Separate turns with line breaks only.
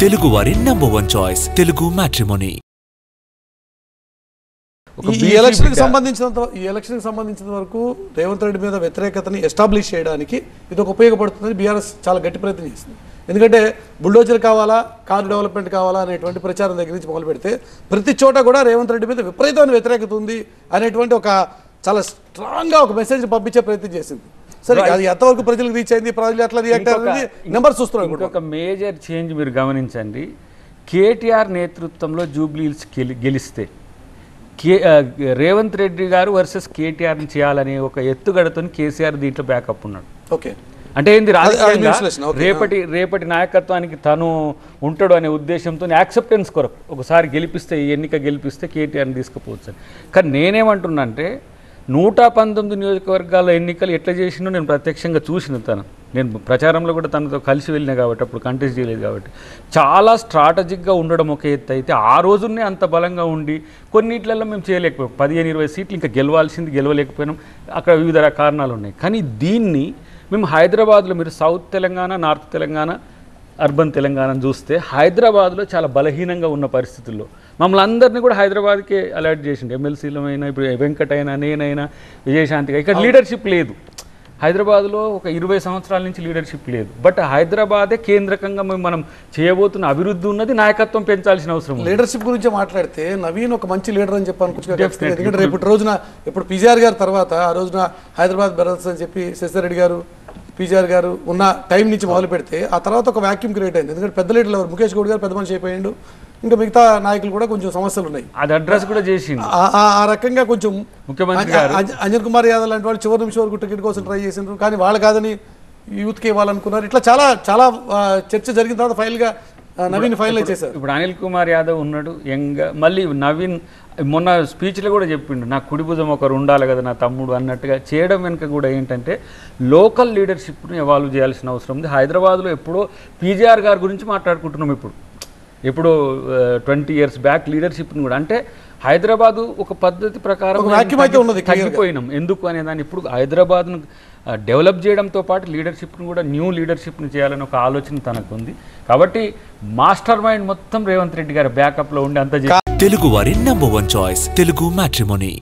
తెలుగు వారి number 1 choice Telugu matrimony.
ఈ ఎలక్షన్కి సంబంధించిన వరకు రేవంత్ రెడ్డి మీద వ్యతిరేకతని ఎస్టాబ్లిష్ చేయడానికి ఇది ఒక ఉపయోగపడుతుంది. బీఆర్ఎస్ చాలా గట్టి ప్రయత్నం చేసింది. ఎందుకంటే బుల్డోజర్ కావాలా, కార్ డెవలప్మెంట్ కావాలా అనేటువంటి ప్రచారం దగ్గర నుంచి మొదలు పెడితే ప్రతి చోట కూడా రేవంత్ రెడ్డి మీద విపరీతమైన వ్యతిరేకత ఉంది అనేటువంటి ఒక చాలా స్ట్రాంగ్గా ఒక మెసేజ్ పంపించే ప్రయత్నం చేసింది. సరే, అది ఎంతవరకు ప్రజలకు రీచ్ అయింది, ప్రజలు ఎట్లా రియాక్ట్ అయ్యింది నెంబర్ చూస్తున్నాం.
ఒక మేజర్ చేంజ్ మీరు గమనించండి. కేటీఆర్ నేతృత్వంలో జూబ్లీ హిల్స్ గెలిస్తే రేవంత్ రెడ్డి గారు వర్సెస్ కేటీఆర్ని చేయాలనే ఒక ఎత్తుగడతో కేసీఆర్ దీంట్లో బ్యాకప్ ఉన్నాడు.
ఓకే,
అంటే ఏంది రాజకీయంగా రేపటి నాయకత్వానికి తను ఉంటాడు అనే ఉద్దేశంతో యాక్సెప్టెన్స్ కొరకు ఒకసారి గెలిపిస్తే, ఈ ఎన్నిక గెలిపిస్తే కేటీఆర్ని తీసుకుపోవచ్చు. కానీ నేనేమంటున్నా అంటే 119 నియోజకవర్గాల ఎన్నికలు ఎట్లా చేసినో నేను ప్రత్యక్షంగా చూసిన నేను ప్రచారంలో కూడా తనతో కలిసి వెళ్ళినా కాబట్టి అప్పుడు కంటెస్ట్ చేయలేదు కాబట్టి చాలా స్ట్రాటజిక్గా ఉండడం ఒక ఎత్తు అయితే ఆ రోజునే అంత బలంగా ఉండి కొన్నిట్లలో మేము చేయలేకపోయాం. 15-20 సీట్లు ఇంకా గెలవలేకపోయినాం. అక్కడ వివిధ కారణాలు ఉన్నాయి. కానీ దీన్ని మేము హైదరాబాద్లో మీరు south Telangana, north Telangana, urban తెలంగాణను చూస్తే హైదరాబాద్లో చాలా బలహీనంగా ఉన్న పరిస్థితుల్లో మమ్మల్ని అందరినీ కూడా హైదరాబాద్కే అలర్ట్ చేసిండు. ఎమ్మెల్సీలో అయినా, ఇప్పుడు వెంకట్ అయినా, నేనైనా, విజయశాంతిగా ఇక్కడ లీడర్షిప్ లేదు. హైదరాబాద్లో ఒక 20 సంవత్సరాల నుంచి లీడర్షిప్ లేదు. బట్ హైదరాబాదే కేంద్రకంగా మనం చేయబోతున్న అభివృద్ధి ఉన్నది, నాయకత్వం పెంచాల్సిన అవసరం.
లీడర్షిప్ గురించి మాట్లాడితే నవీన్ ఒక మంచి లీడర్ అని చెప్పాను. ఎందుకంటే రేపటి రోజున ఇప్పుడు పీజీఆర్ గారు తర్వాత ఆ రోజున హైదరాబాద్ బ్రదర్స్ అని చెప్పి శశిరెడ్డి గారు, పీజీఆర్ గారు ఉన్న టైం నుంచి మొదలు పెడితే ఆ తర్వాత ఒక వ్యాక్యూమ్ క్రియేట్ అయింది. ఎందుకంటే పెద్ద లీడర్లు ఎవరు, ముఖేష్ గౌడ్ గారు పెద్ద మనిషి అయిపోయిండు, ఇంకా మిగతా నాయకులు కూడా కొంచెం సమస్యలు ఉన్నాయి.
అది అడ్రస్ కూడా చేసింది.
ఆ రకంగా కొంచెం
ముఖ్యమంత్రి గారు
అంజన్ కుమార్ యాదవ్ లాంటి వాళ్ళు చివరి నిమిషం వరకు టికెట్ కోసం ట్రై చేసిండ్రు, కానీ వాళ్ళు కాదని యూత్కి ఇవ్వాలనుకున్నారు. ఇట్లా చాలా చాలా చర్చ జరిగిన తర్వాత ఫైనల్గా నవీన్ ఫైనలైజ్ చేశారు.
ఇప్పుడు అనిల్ కుమార్ యాదవ్ ఉన్నాడు యంగ్గా. మళ్ళీ నవీన్ మొన్న స్పీచ్లో కూడా చెప్పిండు, నా కుడి భుజం ఒకరు ఉండాలి కదా నా తమ్ముడు అన్నట్టుగా చేయడం వెనుక కూడా ఏంటంటే లోకల్ లీడర్షిప్ను ఎవాల్వ్ చేయాల్సిన అవసరం ఉంది. హైదరాబాద్లో ఎప్పుడో పీజీఆర్ గారి గురించి మాట్లాడుకుంటున్నాం. ఇప్పుడు 20 years బ్యాక్ లీడర్షిప్ని కూడా అంటే హైదరాబాదు ఒక పద్ధతి ప్రకారం తగ్గిపోయినాం. ఎందుకు అనే దాన్ని ఇప్పుడు హైదరాబాద్ను డెవలప్ చేయడంతో పాటు లీడర్షిప్ను కూడా న్యూ లీడర్షిప్ని చేయాలని ఒక ఆలోచన తనకు ఉంది. కాబట్టి మాస్టర్ మైండ్ మొత్తం రేవంత్ రెడ్డి గారి బ్యాకప్లో ఉండి అంత
తెలుగు వారి నంబర్ 1 చాయిస్ తెలుగు మ్యాట్రిమోనీ.